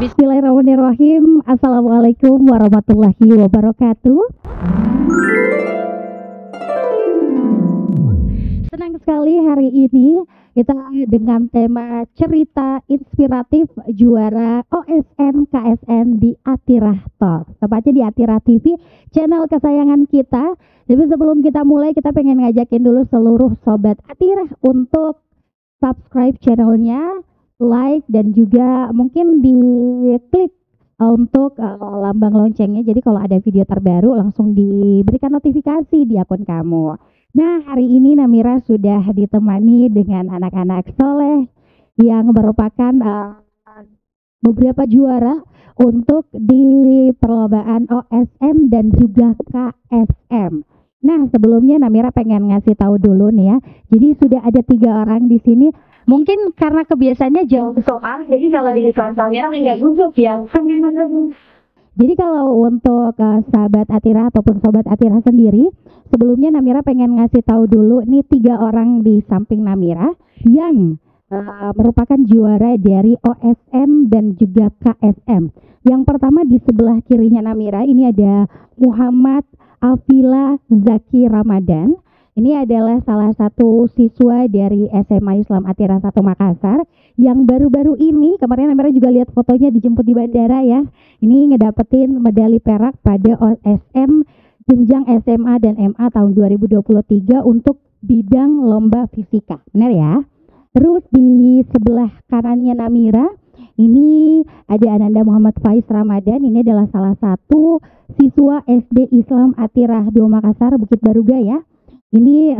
Bismillahirrahmanirrahim. Assalamualaikum warahmatullahi wabarakatuh. Senang sekali hari ini kita dengan tema cerita inspiratif juara OSN KSN di Atirah Talk. Tepatnya di Atirah TV, channel kesayangan kita. Tapi sebelum kita mulai, kita pengen ngajakin dulu seluruh sobat Atirah untuk subscribe channelnya, like, dan juga mungkin diklik untuk lambang loncengnya. Jadi kalau ada video terbaru langsung diberikan notifikasi di akun kamu. Nah, hari ini Namira sudah ditemani dengan anak-anak soleh yang merupakan beberapa juara untuk di perlombaan OSN dan juga KSM. Nah, sebelumnya Namira pengen ngasih tahu dulu nih ya. Jadi sudah ada 3 orang di sini. Mungkin karena kebiasaannya jauh soal, jadi kalau di soalnya nggak gugup ya. Jadi kalau untuk sahabat Atirah ataupun sobat Atirah sendiri, sebelumnya Namira pengen ngasih tahu dulu nih 3 orang di samping Namira yang merupakan juara dari OSN dan juga KSM. Yang pertama di sebelah kirinya Namira ini ada Muhammad Afila Zaki Ramadan. Ini adalah salah satu siswa dari SMA Islam Atirah 1 Makassar yang baru-baru ini, kemarin Namira juga lihat fotonya dijemput di bandara ya. Ini ngedapetin medali perak pada OSM jenjang SMA dan MA tahun 2023 untuk bidang lomba fisika. Benar ya? Terus di sebelah kanannya Namira, ini ada Ananda Muhammad Faiz Ramadan. Ini adalah salah satu siswa SD Islam Atirah 2 Makassar Bukit Baruga ya. Ini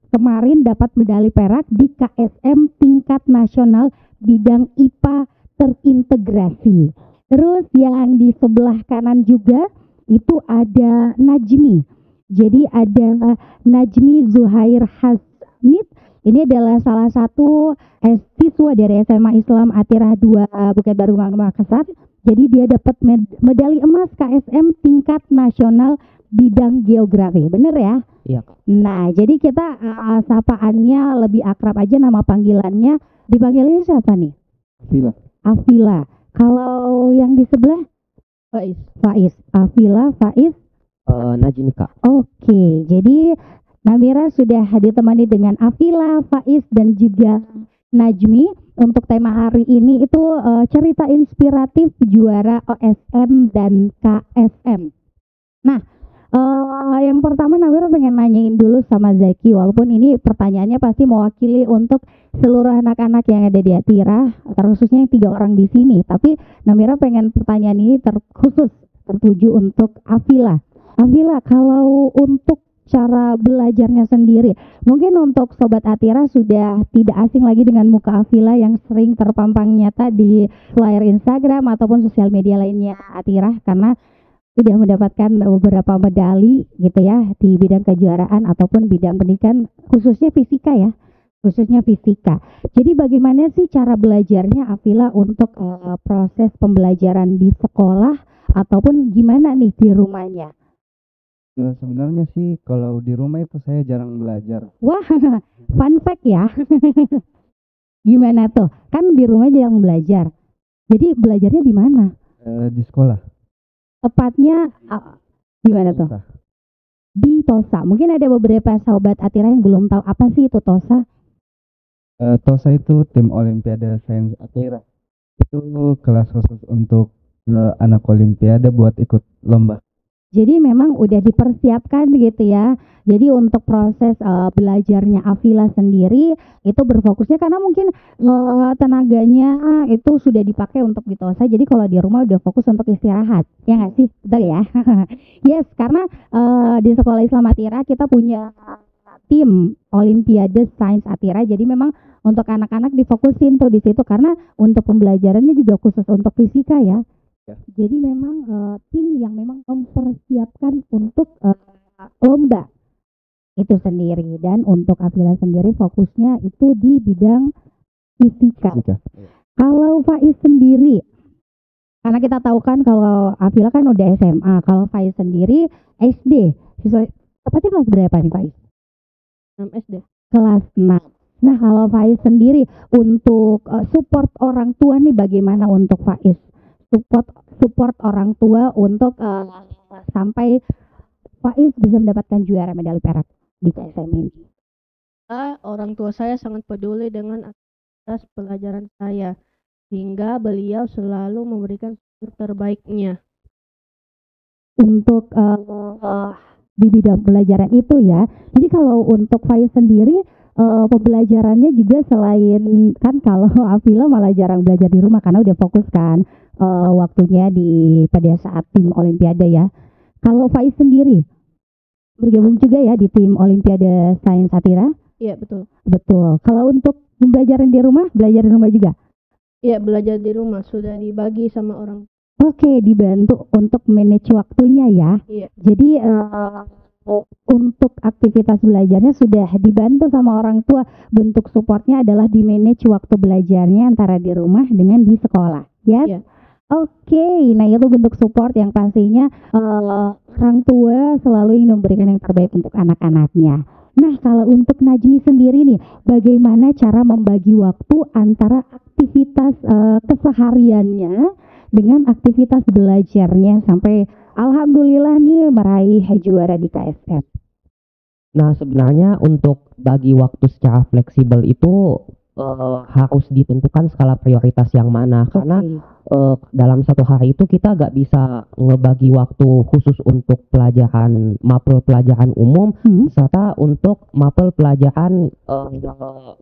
kemarin dapat medali perak di KSM tingkat nasional bidang IPA terintegrasi. Terus yang di sebelah kanan juga itu ada Najmi. Jadi ada Najmi Zuhair Hasmid. Ini adalah salah satu siswa dari SMA Islam Atirah 2 Bukit Baruga Makassar. Jadi dia dapat medali emas KSM tingkat nasional bidang geografi. Bener ya? Iya, Kak. Nah, jadi kita sapaannya lebih akrab aja, nama panggilannya. Dipanggilnya siapa nih? Afila. Afila. Kalau yang di sebelah? Faiz. Faiz. Afila, Faiz. Najmi, Kak. Oke, jadi Namira sudah ditemani dengan Afila, Faiz, dan juga Najmi. Untuk tema hari ini itu cerita inspiratif juara OSN dan KSM. Nah, yang pertama Namira pengen nanyain dulu sama Zaki, walaupun ini pertanyaannya pasti mewakili untuk seluruh anak-anak yang ada di Atirah, terkhususnya yang 3 orang di sini. Tapi Namira pengen pertanyaan ini terkhusus tertuju untuk Afila. Afila, kalau untuk cara belajarnya sendiri, mungkin untuk sobat Atirah sudah tidak asing lagi dengan muka Afila yang sering terpampang nyata di flyer Instagram ataupun sosial media lainnya Atirah, karena sudah mendapatkan beberapa medali gitu ya di bidang kejuaraan ataupun bidang pendidikan, khususnya fisika ya, khususnya fisika. Jadi bagaimana sih cara belajarnya Afila untuk proses pembelajaran di sekolah ataupun gimana nih di rumahnya? Ya, sebenarnya sih kalau di rumah itu saya jarang belajar. Wah, fun fact ya. Gimana tuh? Kan di rumah jarang belajar. Jadi belajarnya di mana? Di sekolah. Tepatnya di mana tuh? Di TOSA. Mungkin ada beberapa sahabat Atirah yang belum tahu apa sih itu TOSA. TOSA itu tim Olimpiade Sains Atirah. Itu kelas khusus untuk anak Olimpiade buat ikut lomba. Jadi memang udah dipersiapkan gitu ya. Jadi untuk proses belajarnya Afila sendiri itu berfokusnya karena mungkin tenaganya itu sudah dipakai untuk di TOSA. Jadi kalau di rumah udah fokus untuk istirahat. Ya nggak sih? Betul ya? Yes, karena di Sekolah Islam Atira kita punya tim Olimpiade Sains Atira. Jadi memang untuk anak-anak difokusin tuh di situ karena untuk pembelajarannya juga khusus untuk fisika ya. Ya. Jadi memang tim yang memang mempersiapkan untuk lomba itu sendiri, dan untuk Afila sendiri fokusnya itu di bidang fisika. Kalau Faiz sendiri, karena kita tahu kan kalau Afila kan udah SMA, kalau Faiz sendiri SD, siswa tepatnya kelas berapa nih Faiz? 6 SD. Kelas 6. Nah kalau Faiz sendiri untuk support orang tua nih bagaimana untuk Faiz? Support orang tua untuk sampai Faiz bisa mendapatkan juara medali perak di KSM ini. Orang tua saya sangat peduli dengan aktivitas pelajaran saya, sehingga beliau selalu memberikan support terbaiknya. Untuk di bidang pelajaran itu ya. Jadi kalau untuk Faiz sendiri pembelajarannya juga selain kan kalau Afila malah jarang belajar di rumah karena udah fokus kan waktunya pada saat tim Olimpiade ya. Kalau Faiz sendiri bergabung juga ya di tim Olimpiade Sains Atira? Iya, betul. Betul. Kalau untuk pembelajaran di rumah, belajar di rumah juga? Iya, belajar di rumah sudah dibagi sama orang. Oke, dibantu untuk manage waktunya ya. Iya. Jadi untuk aktivitas belajarnya sudah dibantu sama orang tua. Bentuk supportnya adalah di manage waktu belajarnya antara di rumah dengan di sekolah. Yes? Iya. Oke, nah itu bentuk support yang pastinya orang tua selalu ingin memberikan yang terbaik untuk anak-anaknya. Nah kalau untuk Najmi sendiri nih, bagaimana cara membagi waktu antara aktivitas kesehariannya dengan aktivitas belajarnya sampai alhamdulillah nih meraih juara di KSM? Nah sebenarnya untuk bagi waktu secara fleksibel itu harus ditentukan skala prioritas yang mana, karena dalam satu hari itu kita gak bisa ngebagi waktu khusus untuk mapel pelajaran umum serta untuk mapel pelajaran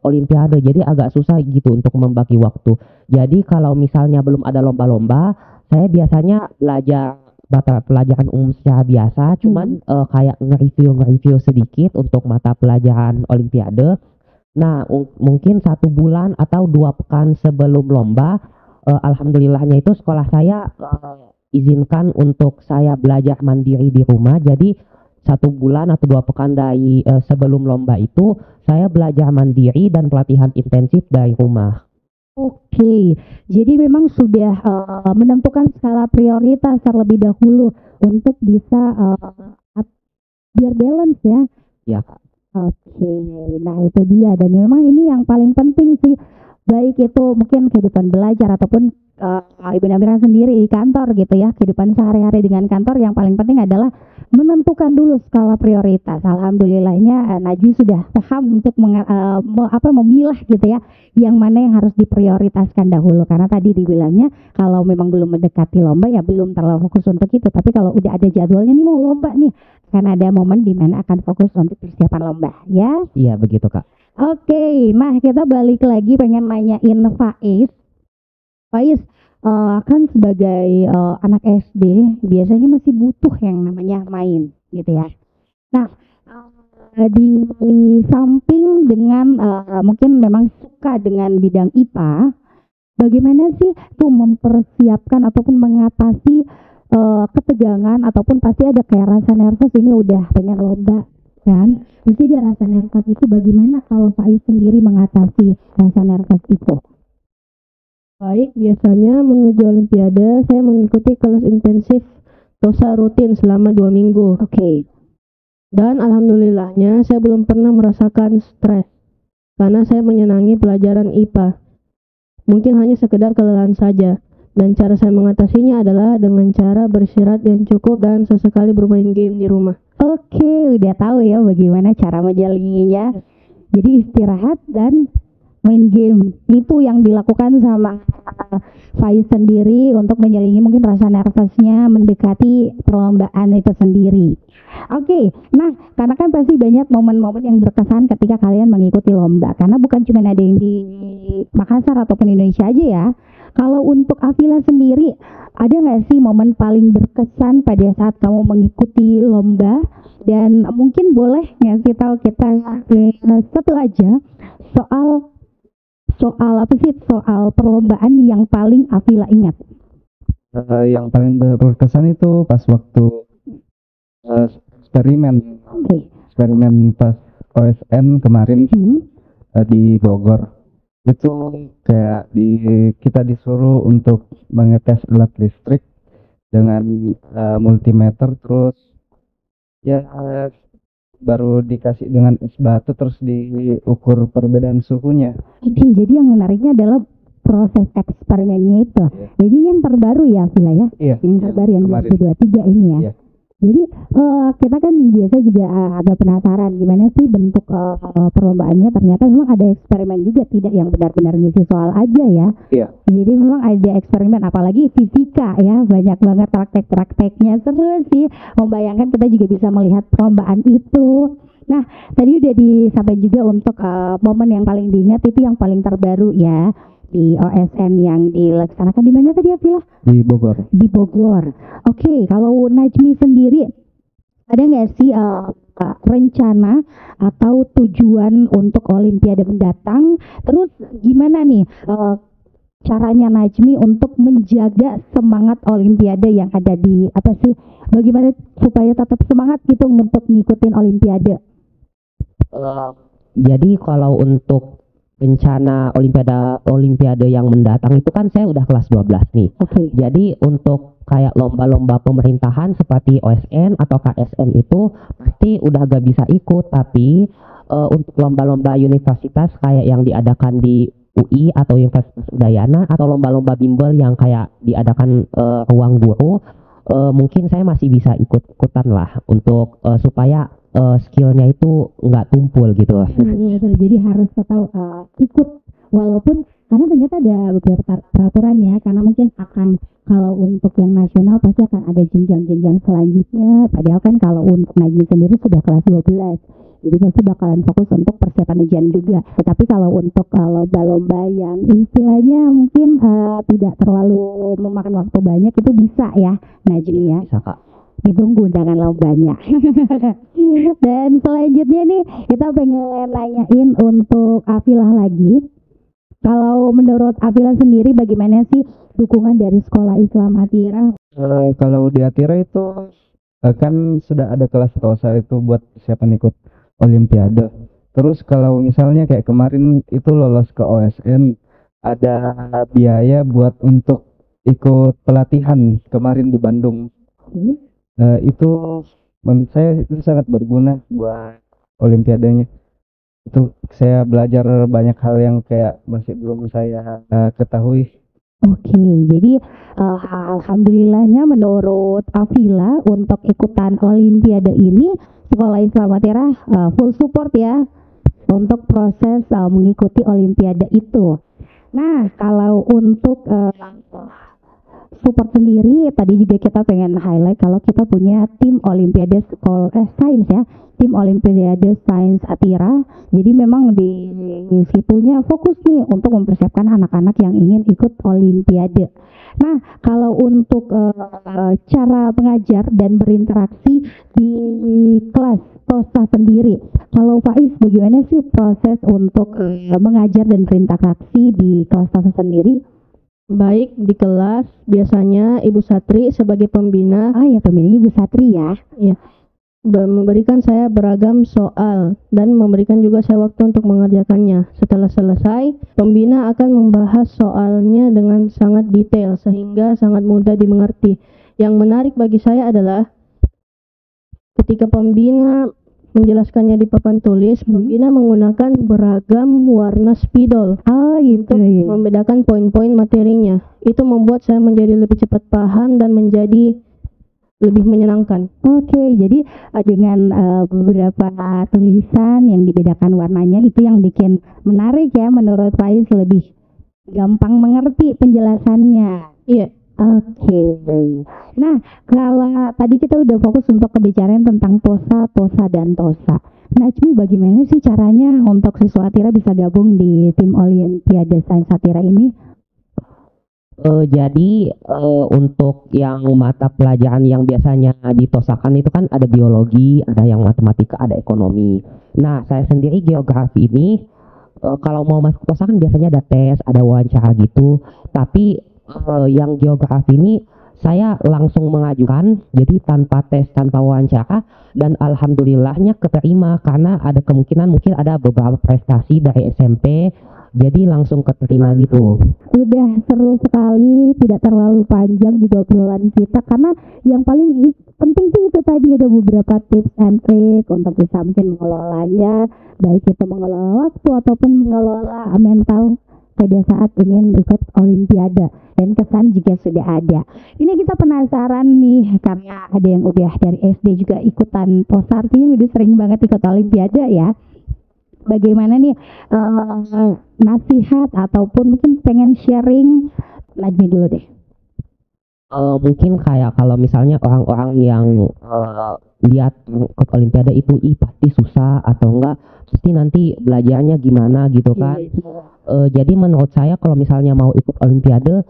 olimpiade, jadi agak susah gitu untuk membagi waktu. Jadi kalau misalnya belum ada lomba-lomba, saya biasanya belajar mata pelajaran umum secara biasa, cuman kayak nge-review sedikit untuk mata pelajaran olimpiade. Nah, mungkin 1 bulan atau 2 pekan sebelum lomba, alhamdulillahnya itu sekolah saya izinkan untuk saya belajar mandiri di rumah. Jadi 1 bulan atau 2 pekan dari sebelum lomba itu saya belajar mandiri dan pelatihan intensif dari rumah. Oke, jadi memang sudah menentukan skala prioritas terlebih dahulu untuk bisa biar balance ya. Ya, Kak. Oke, nah itu dia, dan memang ini yang paling penting sih, baik itu mungkin kehidupan belajar ataupun Ibu Namira sendiri di kantor gitu ya, kehidupan sehari-hari dengan kantor, yang paling penting adalah menentukan dulu skala prioritas. Alhamdulillahnya Najmi sudah paham untuk memilah gitu ya, yang mana yang harus diprioritaskan dahulu, karena tadi dibilangnya kalau memang belum mendekati lomba ya belum terlalu fokus untuk itu, tapi kalau udah ada jadwalnya nih mau lomba nih, kan ada momen di mana akan fokus untuk persiapan lomba ya. Iya begitu Kak. Oke, nah kita balik lagi pengen nanyain Faiz. Faiz kan sebagai anak SD biasanya masih butuh yang namanya main gitu ya. Nah di samping dengan mungkin memang suka dengan bidang IPA, bagaimana sih tuh mempersiapkan ataupun mengatasi ketegangan, ataupun pasti ada kayak rasa nervous, ini udah pengen lomba kan, pasti ada rasa nervous itu. Bagaimana kalau Faiz sendiri mengatasi rasa nervous itu? Baik, biasanya menuju olimpiade saya mengikuti kelas intensif TOSA rutin selama 2 minggu. Oke. Dan alhamdulillahnya saya belum pernah merasakan stres karena saya menyenangi pelajaran IPA. Mungkin hanya sekedar kelelahan saja. Dan cara saya mengatasinya adalah dengan cara beristirahat yang cukup dan sesekali bermain game di rumah. Oke, udah tahu ya bagaimana cara menjalaninya. Jadi istirahat dan main game. Itu yang dilakukan sama Faiz sendiri untuk menyelingi mungkin rasa nervousnya mendekati perlombaan itu sendiri. Oke, nah karena kan pasti banyak momen-momen yang berkesan ketika kalian mengikuti lomba. Karena bukan cuma ada yang di Makassar ataupun Indonesia aja ya. Kalau untuk Afila sendiri, ada nggak sih momen paling berkesan pada saat kamu mengikuti lomba? Dan mungkin boleh ngasih tahu kita satu aja soal apa sih, soal perlombaan yang paling Afila ingat? Yang paling berkesan itu pas waktu eksperimen Oke. pas OSN kemarin di Bogor. Itu kayak kita disuruh untuk mengetes alat listrik dengan multimeter, terus ya baru dikasih dengan es batu terus diukur perbedaan suhunya. Oke, jadi yang menariknya adalah proses eksperimennya itu. Iya. Jadi ini yang terbaru ya, Vila ya? Iya. Yang terbaru yang Kemarin. 2023 ini ya. Iya. Jadi kita kan biasa juga agak penasaran gimana sih bentuk perlombaannya. Ternyata memang ada eksperimen juga, tidak yang benar-benar ngisi soal aja ya. Iya. Jadi memang ada eksperimen, apalagi fisika ya, banyak banget praktek-prakteknya. Seru sih, membayangkan kita juga bisa melihat perlombaan itu. Nah, tadi udah disampaikan juga untuk momen yang paling diingat itu yang paling terbaru ya, di OSN yang dilaksanakan di mana tadi ya, Vila? Di Bogor. Di Bogor. Oke, kalau Najmi sendiri ada nggak sih rencana atau tujuan untuk Olimpiade mendatang? Terus gimana nih caranya Najmi untuk menjaga semangat Olimpiade yang ada di apa sih? Bagaimana supaya tetap semangat gitu untuk ngikutin Olimpiade? Jadi kalau untuk rencana Olimpiade yang mendatang itu kan saya udah kelas 12 nih. Oke. Jadi untuk kayak lomba-lomba pemerintahan seperti OSN atau KSN itu pasti udah gak bisa ikut, tapi untuk lomba-lomba universitas kayak yang diadakan di UI atau Universitas Udayana atau lomba-lomba bimbel yang kayak diadakan ruang guru, mungkin saya masih bisa ikut-ikutan lah untuk supaya skillnya itu nggak tumpul gitu. Betul, jadi harus tetap ikut walaupun karena ternyata ada beberapa peraturan ya, karena mungkin akan kalau untuk yang nasional pasti akan ada jenjang-jenjang selanjutnya, padahal kan kalau untuk Najmi sendiri sudah kelas 12 jadi pasti bakalan fokus untuk persiapan ujian juga. Tetapi kalau untuk lomba-lomba yang istilahnya mungkin tidak terlalu memakan waktu banyak itu bisa ya Najmi ya. Bisa Kak. Ditunggu undangan lombanya. Dan selanjutnya nih kita pengen nanyain untuk Afila lagi. Kalau menurut Afila sendiri bagaimana sih dukungan dari Sekolah Islam Atira? Kalau di Atira itu kan sudah ada kelas TOSA itu buat persiapan ikut Olimpiade. Terus kalau misalnya kayak kemarin itu lolos ke OSN, ada biaya buat untuk ikut pelatihan kemarin di Bandung. Itu menurut saya itu sangat berguna buat Olimpiadanya. Itu saya belajar banyak hal yang kayak masih belum saya ketahui. Oke, jadi alhamdulillahnya menurut Afila untuk ikutan Olimpiade ini Sekolah Islam Atira full support ya untuk proses mengikuti Olimpiade itu. Nah, kalau untuk support sendiri tadi juga kita pengen highlight kalau kita punya tim Olimpiade Sains ya, tim Olimpiade Sains Atira. Jadi memang di situnya fokus nih untuk mempersiapkan anak-anak yang ingin ikut Olimpiade. Nah, kalau untuk cara mengajar dan berinteraksi di kelas TOSA sendiri, kalau Faiz bagaimana sih proses untuk mengajar dan berinteraksi di kelas TOSA sendiri? Baik, di kelas biasanya Ibu Satri sebagai pembina Ya pembinanya Ibu Satri ya. memberikan saya beragam soal dan memberikan juga saya waktu untuk mengerjakannya. Setelah selesai, pembina akan membahas soalnya dengan sangat detail sehingga sangat mudah dimengerti. Yang menarik bagi saya adalah ketika pembina menjelaskannya di papan tulis, pembina menggunakan beragam warna spidol Gitu. untuk membedakan poin-poin materinya. Itu membuat saya menjadi lebih cepat paham dan menjadi lebih menyenangkan. Oke, jadi dengan beberapa tulisan yang dibedakan warnanya itu yang bikin menarik ya menurut Faiz, lebih gampang mengerti penjelasannya. Iya. Oke. Nah, kalau tadi kita udah fokus untuk kebicaraan tentang tosa dan tosa. Najmi, bagaimana sih caranya untuk siswa Atira bisa gabung di tim Olimpiade Sains Atira ini? Jadi untuk yang mata pelajaran yang biasanya ditosakan itu kan ada biologi, ada yang matematika, ada ekonomi. Nah, saya sendiri geografi ini kalau mau masuk tosa kan biasanya ada tes, ada wawancara gitu. Tapi yang geografi ini saya langsung mengajukan, jadi tanpa tes, tanpa wawancara, dan alhamdulillahnya keterima karena ada kemungkinan mungkin ada beberapa prestasi dari SMP. Jadi langsung keterima gitu. Udah seru sekali, tidak terlalu panjang juga obrolan kita karena yang paling penting sih itu tadi ada beberapa tips and trick untuk bisa mungkin mengelolanya, baik itu mengelola waktu ataupun mengelola mental pada saat ingin ikut Olimpiade, dan kesan juga sudah ada. Ini kita penasaran nih karena ada yang udah dari SD juga ikutan TOSA, artinya udah sering banget ikut Olimpiade ya. Bagaimana nih nasihat ataupun mungkin pengen sharing, Najmi dulu deh. Mungkin kayak kalau misalnya orang-orang yang lihat ikut Olimpiade itu pasti susah atau enggak, pasti nanti belajarnya gimana gitu kan. Jadi menurut saya kalau misalnya mau ikut Olimpiade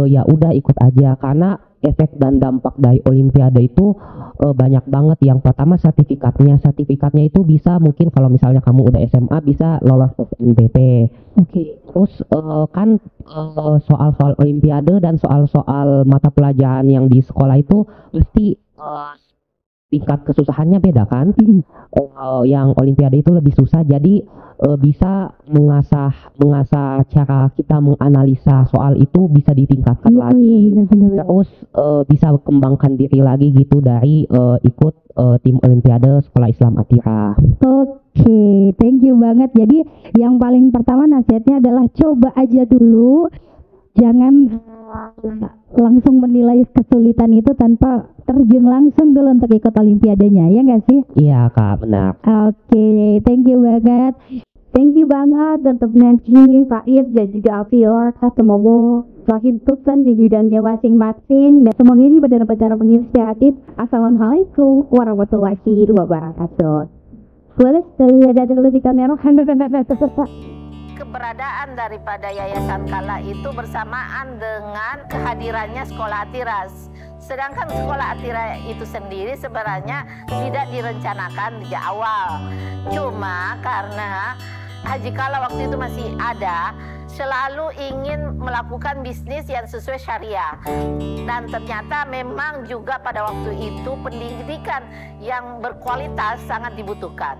ya udah ikut aja, karena efek dan dampak dari Olimpiade itu banyak banget. Yang pertama sertifikatnya itu bisa, mungkin kalau misalnya kamu udah SMA bisa lolos SNBP. Oke. Terus kan soal-soal Olimpiade dan soal-soal mata pelajaran yang di sekolah itu pasti tingkat kesusahannya beda kan. Yang Olimpiade itu lebih susah, jadi bisa mengasah cara kita menganalisa soal itu bisa ditingkatkan lagi. Benar-benar. Terus bisa kembangkan diri lagi gitu dari ikut tim Olimpiade Sekolah Islam Atira. Oke, thank you banget. Jadi yang paling pertama nasihatnya adalah coba aja dulu, jangan langsung menilai kesulitan itu tanpa terjun langsung dulu untuk ikut Olimpiadenya, ya nggak sih? Iya Kak, benar. Oke, thank you banget. Thank you banget untuk Najmi, Faiz, dan juga Afior. Semoga semakin sukses di bidangnya masing-masing. Dan semoga ini benar-benar menginspiratif. Assalamualaikum warahmatullahi wabarakatuh. Keberadaan daripada Yayasan Kala itu bersamaan dengan kehadirannya Sekolah Atiras. Sedangkan Sekolah Atira itu sendiri sebenarnya tidak direncanakan di awal. Cuma karena Haji Kala waktu itu masih ada, selalu ingin melakukan bisnis yang sesuai syariah. Dan ternyata memang juga pada waktu itu pendidikan yang berkualitas sangat dibutuhkan.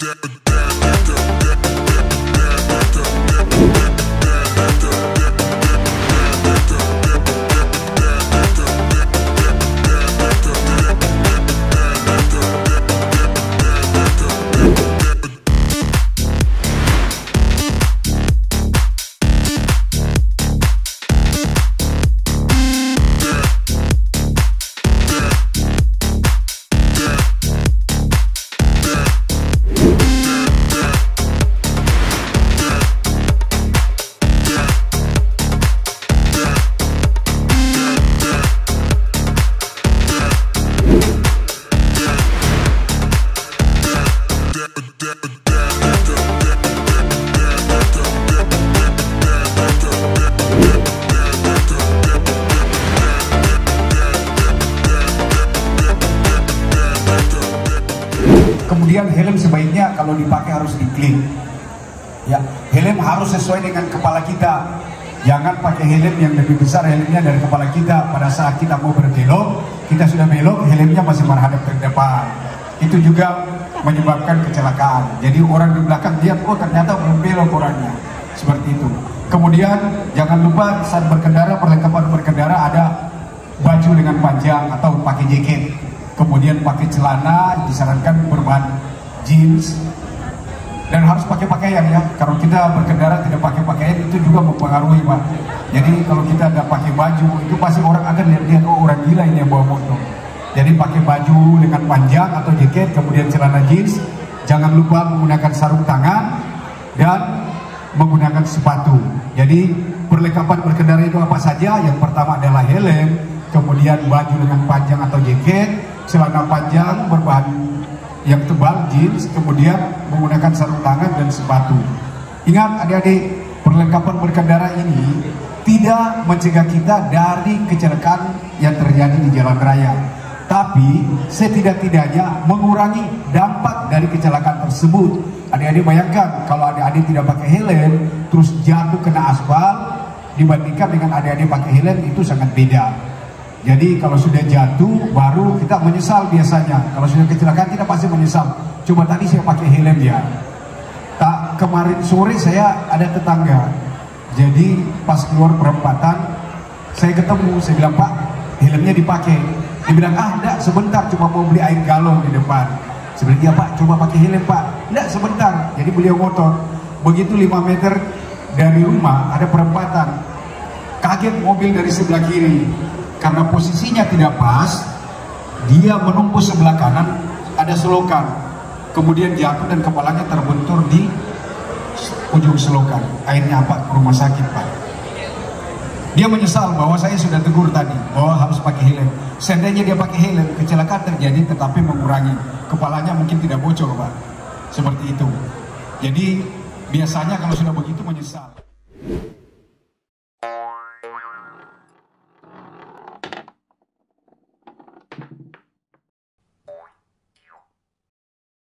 Yeah. helmnya kalau dipakai harus diklik. Ya, helm harus sesuai dengan kepala kita. Jangan pakai helm yang lebih besar helmnya dari kepala kita. Pada saat kita mau berbelok, kita sudah belok, helmnya masih menghadap ke depan. Itu juga menyebabkan kecelakaan. Jadi orang di belakang lihat, oh ternyata belum belok orangnya. Seperti itu. Kemudian jangan lupa saat berkendara, perlengkapan berkendara ada baju dengan panjang atau pakai jaket. Kemudian pakai celana, disarankan berbahan jeans. Dan harus pakai pakaian ya. Kalau kita berkendara tidak pakai pakaian itu juga mempengaruhi Pak. Jadi kalau kita tidak pakai baju itu pasti orang akan lihat oh orang gila ini yang bawa motor. Jadi pakai baju dengan panjang atau jaket, kemudian celana jeans. Jangan lupa menggunakan sarung tangan dan menggunakan sepatu. Jadi perlengkapan berkendara itu apa saja? Yang pertama adalah helm, kemudian baju dengan panjang atau jaket, celana panjang berbahan yang tebal, jeans, kemudian menggunakan sarung tangan dan sepatu. Ingat adik-adik, perlengkapan berkendara ini tidak mencegah kita dari kecelakaan yang terjadi di jalan raya, tapi setidak-tidaknya mengurangi dampak dari kecelakaan tersebut. Adik-adik bayangkan kalau adik-adik tidak pakai helm terus jatuh kena aspal, dibandingkan dengan adik-adik pakai helm itu sangat beda. Jadi kalau sudah jatuh baru kita menyesal biasanya. Kalau sudah kecelakaan kita pasti menyesal. Coba tadi saya pakai helm ya. Kemarin sore saya ada tetangga. Jadi pas keluar perempatan saya ketemu, saya bilang Pak helmnya dipakai. Dia bilang enggak sebentar cuma mau beli air galon di depan. Sebenarnya Pak coba pakai helm Pak. Enggak sebentar. Jadi beliau motor. Begitu 5 meter dari rumah ada perempatan. Kaget mobil dari sebelah kiri. Karena posisinya tidak pas, dia menumpuk sebelah kanan, ada selokan. Kemudian jatuh dan kepalanya terbentur di ujung selokan. Akhirnya apa? Ke rumah sakit Pak. Dia menyesal bahwa saya sudah tegur tadi, bahwa harus pakai helm. Seandainya dia pakai helm, kecelakaan terjadi tetapi mengurangi. Kepalanya mungkin tidak bocor Pak. Seperti itu. Jadi biasanya kalau sudah begitu menyesal.